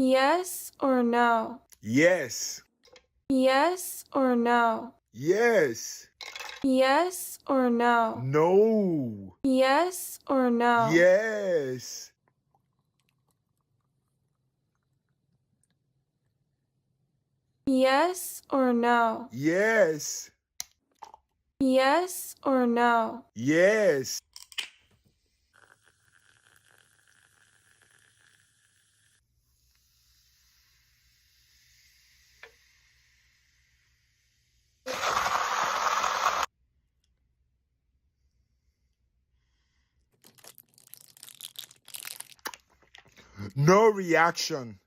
Yes or no? Yes. Yes or no? Yes. Yes or no? No. Yes or no? Yes. Yes or no? Yes. Yes or no? Yes. No reaction.